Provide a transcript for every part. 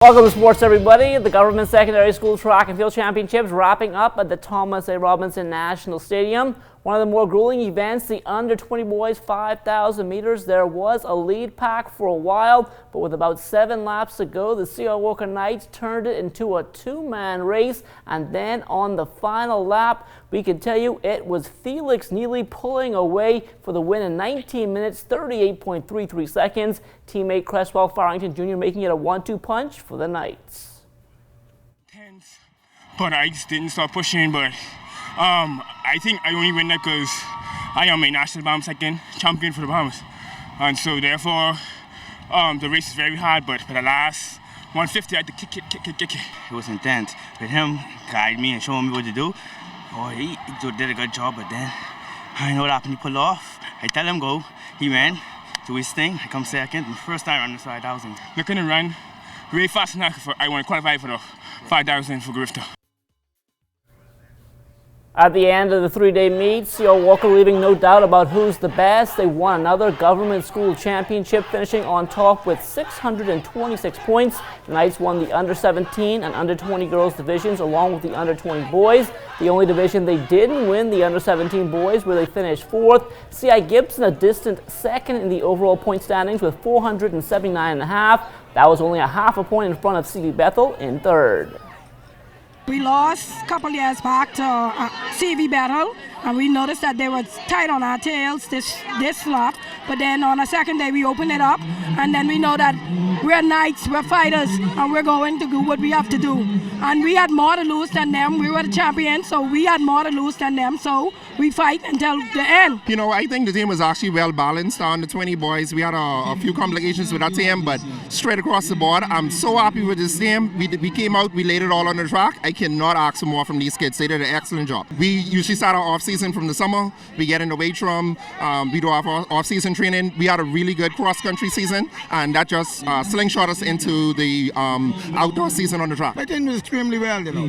Welcome to sports, everybody. The Government Secondary School Track and Field Championships wrapping up at the Thomas A. Robinson National Stadium. One of the more grueling events, the under-20 boys 5,000 meters. There was a lead pack for a while, but with about 7 laps to go, the C.R. Walker Knights turned it into a two-man race. And then on the final lap, we can tell you it was Felix Neely pulling away for the win in 19 minutes, 38.33 seconds. Teammate Cresswell Farrington Jr. making it a 1-2 punch for the Knights. Tense, but I just didn't start pushing, but I think I only win that because I am a national Bahamas second champion for the Bahamas. And so therefore, the race is very hard, but for the last 150, I had to kick it. It was intense. With him guiding me and showing me what to do, he did a good job, but then I know what happened. He pulled off. I tell him go. He ran, do his thing. I come second. The first time I ran the 5,000. Looking to run really fast enough. I want to qualify for the 5,000 for Grifter. At the end of the three-day meet, C.R. Walker leaving no doubt about who's the best. They won another government school championship, finishing on top with 626 points. The Knights won the under-17 and under-20 girls divisions along with the under-20 boys. The only division they didn't win, the under-17 boys, where they finished 4th. C.I. Gibson a distant second in the overall point standings with 479.5. That was only a half a point in front of C.V. Bethel in 3rd. We lost a couple years back to C.V. Bethel, and we noticed that they were tight on our tails this lap. But then on the second day, we opened it up, and then we know that we're Knights, we're fighters, and we're going to do what we have to do. And we had more to lose than them. We were the champions, so we had more to lose than them. So we fight until the end. You know, I think the team was actually well balanced on the 20 boys. We had a few complications with our team, but straight across the board, I'm so happy with this team. We came out, we laid it all on the track. I cannot ask for more from these kids. They did an excellent job. We usually start our off-season from the summer. We get in the weight room. We do our off-season training. We had a really good cross-country season, and that just slingshot us into the outdoor season on the track. I think it was extremely well, you know.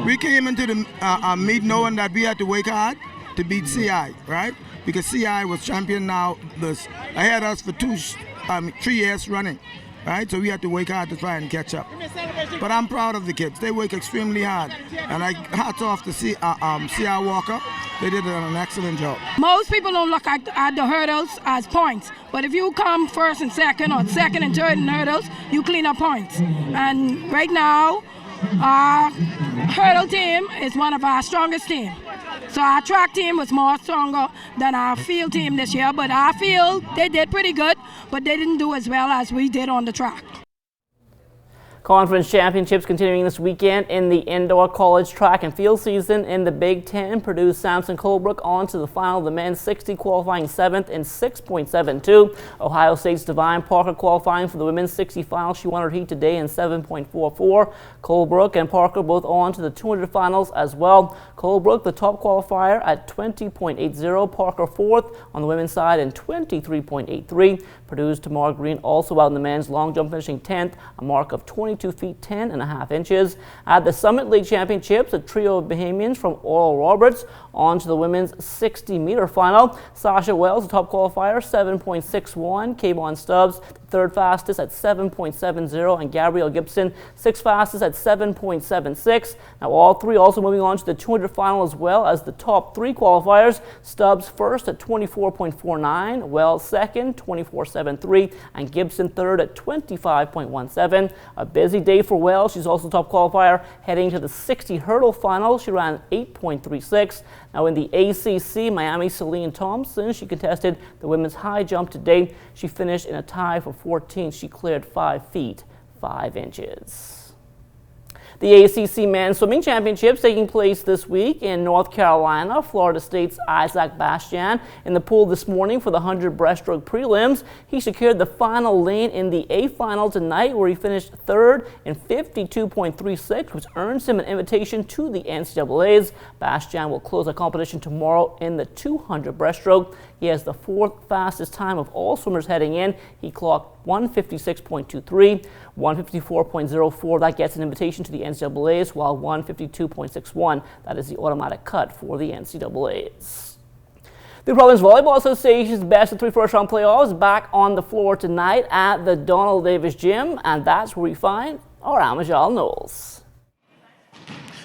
We came into the meet knowing that we had to work hard to beat CI, right? Because CI was champion now, ahead of us for 3 years running. Right, so we had to work hard to try and catch up. But I'm proud of the kids. They work extremely hard, and I hats off to C.R. Walker. They did an excellent job. Most people don't look at the hurdles as points, but if you come first and second, or second and third in hurdles, you clean up points. And right now, our hurdle team is one of our strongest teams. So our track team was more stronger than our field team this year, but our field, they did pretty good, but they didn't do as well as we did on the track. Conference championships continuing this weekend in the indoor college track and field season in the Big Ten. Purdue's Samson Colebrook on to the final of the men's 60, qualifying 7th in 6.72. Ohio State's Divine Parker qualifying for the women's 60 final. She won her heat today in 7.44. Colebrook and Parker both on to the 200 finals as well. Colebrook, the top qualifier at 20.80. Parker 4th on the women's side in 23.83. Purdue's Tamar Green also out in the men's long jump, finishing 10th, a mark of 22 feet 10.5 inches. At the Summit League Championships, a trio of Bahamians from Oral Roberts on to the women's 60-meter final. Sasha Wells, the top qualifier, 7.61. Kayvon Stubbs, third fastest at 7.70, and Gabrielle Gibson, sixth fastest at 7.76. Now all three also moving on to the 200 final as well as the top 3 qualifiers. Stubbs first at 24.49, Wells second, 24.73, and Gibson third at 25.17. A busy day for Wells. She's also top qualifier heading to the 60 hurdle final. She ran 8.36. Now in the ACC, Miami's Celine Thompson, she contested the women's high jump today. She finished in a tie for 14th. She cleared 5 feet 5 inches. The ACC Men's Swimming Championships taking place this week in North Carolina. Florida State's IZAAK BASTIAN in the pool this morning for the 100 breaststroke prelims. He secured the final lane in the A final tonight, where he finished 3rd in 52.36, which earns him an invitation to the NCAAs. BASTIAN will close the competition tomorrow in the 200 breaststroke. He has the 4th fastest time of all swimmers heading in. He clocked 156.23, 154.04. That gets an invitation to the NCAAs, while 152.61, that is the automatic cut for the NCAAs. The Province Volleyball Association's best of 3 first-round playoffs back on the floor tonight at the Donald Davis Gym, and that's where we find our Amajal Knowles.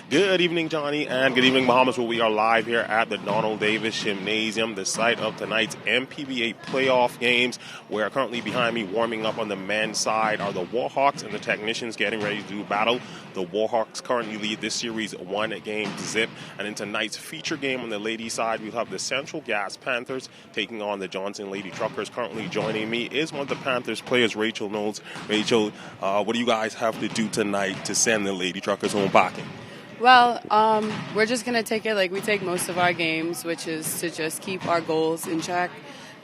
Good evening, Johnny, and good evening, Bahamas, where we are live here at the Donald Davis Gymnasium, the site of tonight's N.P.W.B.A playoff games, where currently behind me warming up on the men's side are the Warhawks and the Technicians getting ready to do battle. The Warhawks currently lead this series 1-0, and in tonight's feature game on the ladies' side, we'll have the Central Gas Panthers taking on the Johnson Lady Truckers. Currently joining me is one of the Panthers players, Rachel Knowles. Rachel, what do you guys have to do tonight to send the Lady Truckers home packing? Well, we're just going to take it like we take most of our games, which is to just keep our goals in check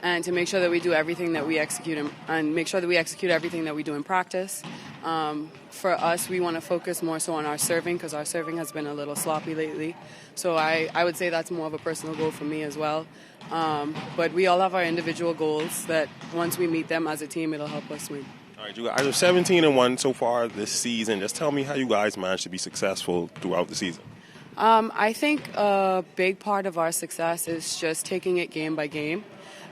and to make sure that we do everything that we execute and make sure that we execute everything that we do in practice. For us, we want to focus more so on our serving because our serving has been a little sloppy lately. So I would say that's more of a personal goal for me as well. But we all have our individual goals that once we meet them as a team, it'll help us win. All right, you guys are 17-1 so far this season. Just tell me how you guys managed to be successful throughout the season. I think a big part of our success is just taking it game by game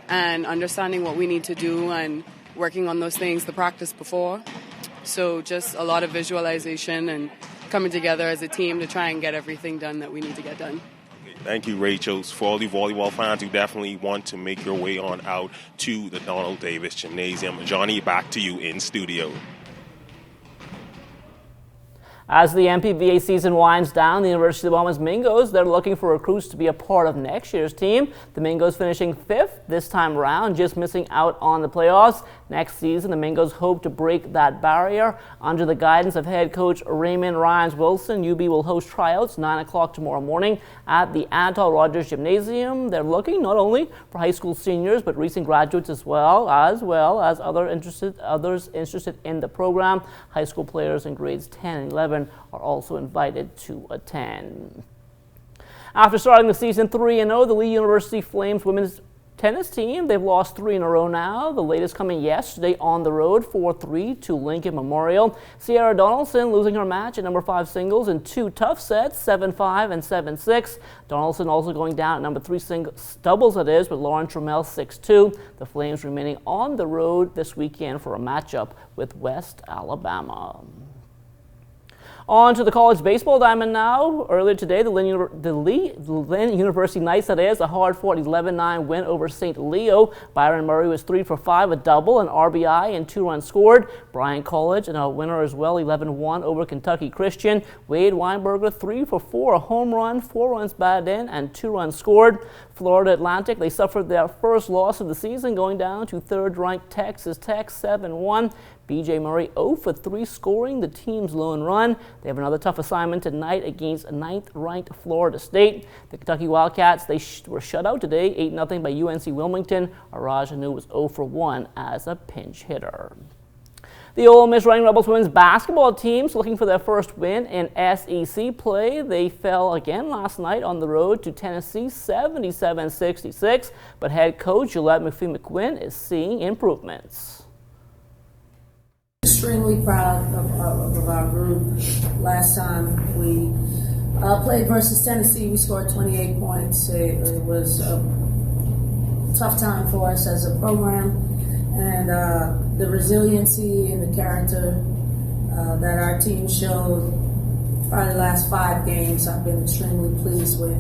and understanding what we need to do and working on those things the practice before. So just a lot of visualization and coming together as a team to try and get everything done that we need to get done. Thank you, Rachel. For all the volleyball fans who definitely want to make your way on out to the Donald Davis Gymnasium. Johnny, back to you in studio. As the N.P.W.B.A season winds down, the University of the Bahamas Mingos, they're looking for recruits to be a part of next year's team. The Mingos finishing 5th this time around, just missing out on the playoffs. Next season, the Mingos hope to break that barrier. Under the guidance of head coach Raymond Ryans-Wilson, UB will host tryouts 9 o'clock tomorrow morning at the Antal Rogers Gymnasium. They're looking not only for high school seniors, but recent graduates as well as others interested in the program. High school players in grades 10 and 11 are also invited to attend. After starting the season 3-0, the Lee University Flames women's tennis team, they've lost 3 in a row now. The latest coming yesterday on the road, 4-3 to Lincoln Memorial. Sierra Donaldson losing her match at number 5 singles in 2 tough sets, 7-5 and 7-6. Donaldson also going down at number 3 singles doubles, that is, with Lauren Trammell 6-2. The Flames remaining on the road this weekend for a matchup with West Alabama. On to the college baseball diamond now. Earlier today, the Lynn University Knights, that is, a hard-fought 11-9 win over St. Leo. Byron Murray was 3 for 5, a double, an RBI, and 2 runs scored. Bryan College, and a winner as well, 11-1 over Kentucky Christian. Wade Weinberger, 3 for 4, a home run, 4 runs batted in, and 2 runs scored. Florida Atlantic, they suffered their first loss of the season, going down to 3rd-ranked Texas Tech, 7-1. B.J. Murray 0 for 3, scoring the team's lone run. They have another tough assignment tonight against 9th-ranked Florida State. The Kentucky Wildcats, they were shut out today, 8-0 by UNC Wilmington. Araj Anu was 0 for 1 as a pinch hitter. The Ole Miss Running Rebels women's basketball teams looking for their first win in SEC play. They fell again last night on the road to Tennessee 77-66, but head coach Gillette McPhee-McQuinn is seeing improvements. Extremely proud of our group. Last time we played versus Tennessee, we scored 28 points. It was a tough time for us as a program, and the resiliency and the character that our team showed probably the last 5 games I've been extremely pleased with.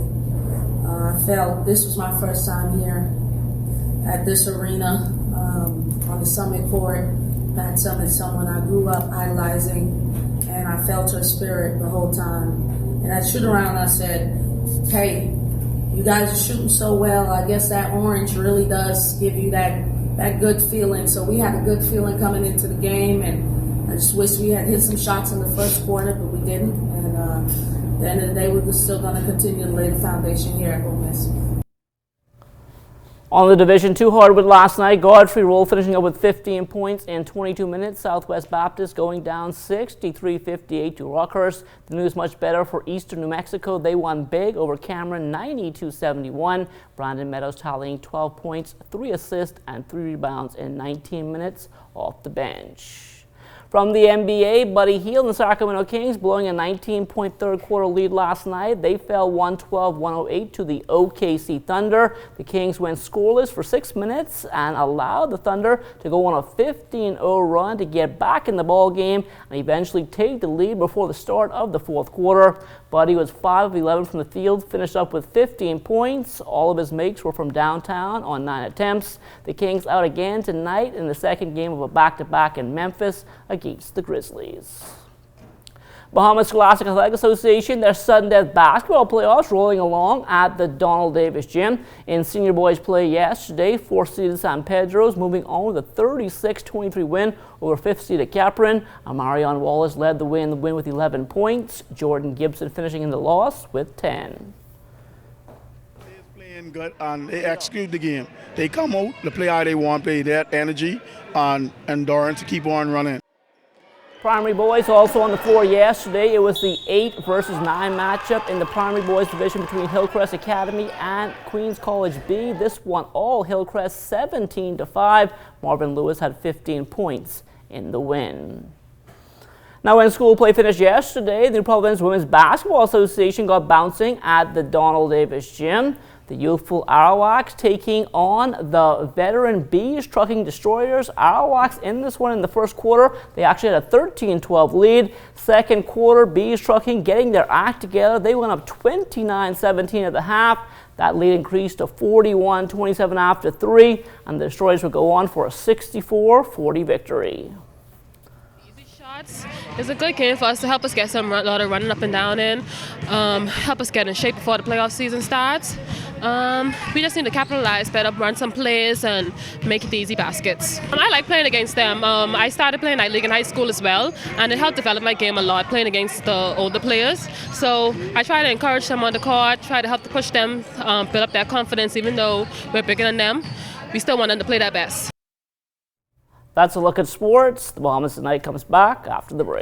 I felt this was my first time here at this arena on the Summit Court. Pat Summit, someone I grew up idolizing, and I felt her spirit the whole time. And I stood around and I said, hey, you guys are shooting so well. I guess that orange really does give you that good feeling. So we had a good feeling coming into the game, and I just wish we had hit some shots in the first quarter, but we didn't. And at the end of the day, we were still going to continue to lay the foundation here at Ole Miss. On the Division II hardwood last night, Godfrey Roll finishing up with 15 points in 22 minutes. Southwest Baptist going down 63-58 to Rockhurst. The news much better for Eastern New Mexico. They won big over Cameron 92-71. Brandon Meadows tallying 12 points, 3 assists, and 3 rebounds in 19 minutes off the bench. From the N.P.W.B.A, Buddy Hield and the Sacramento Kings blowing a 19-point third quarter lead last night. They fell 112-108 to the OKC Thunder. The Kings went scoreless for 6 minutes and allowed the Thunder to go on a 15-0 run to get back in the ball game and eventually take the lead before the start of the fourth quarter. Buddy was 5 of 11 from the field, finished up with 15 points. All of his makes were from downtown on 9 attempts. The Kings out again tonight in the second game of a back-to-back in Memphis against the Grizzlies. Bahamas Scholastic Athletic Association, their sudden death basketball playoffs rolling along at the Donald Davis Gym. In senior boys play yesterday, 4th-seeded San Pedro's moving on with a 36-23 win over 5th-seeded Capron. Amarion Wallace led the win with 11 points. Jordan Gibson finishing in the loss with 10. They're playing good and they execute the game. They come out, they play how they want, play that energy and endurance to keep on running. Primary boys also on the floor yesterday. It was the 8 versus 9 matchup in the primary boys division between Hillcrest Academy and Queens College B. This one all Hillcrest 17-5. Marvin Lewis had 15 points in the win. Now, when school play finished yesterday, the New Providence Women's Basketball Association got bouncing at the Donald Davis Gym. The youthful ARAWAKS taking on the veteran Bees Trucking Destroyers. ARAWAKS in this one in the first quarter. They actually had a 13-12 lead. Second quarter, Bees Trucking getting their act together. They went up 29-17 at the half. That lead increased to 41-27 after 3, and the Destroyers would go on for a 64-40 victory. It's a good game for us to help us get some lot of running up and down in, help us get in shape before the playoff season starts. We just need to capitalize better, run some plays, and make it easy baskets. I like playing against them. I started playing night league in high school as well, and it helped develop my game a lot, playing against the older players. So I try to encourage them on the court, try to help to push them, build up their confidence. Even though we're bigger than them, we still want them to play their best. That's a look at sports. The Bahamas Tonight comes back after the break.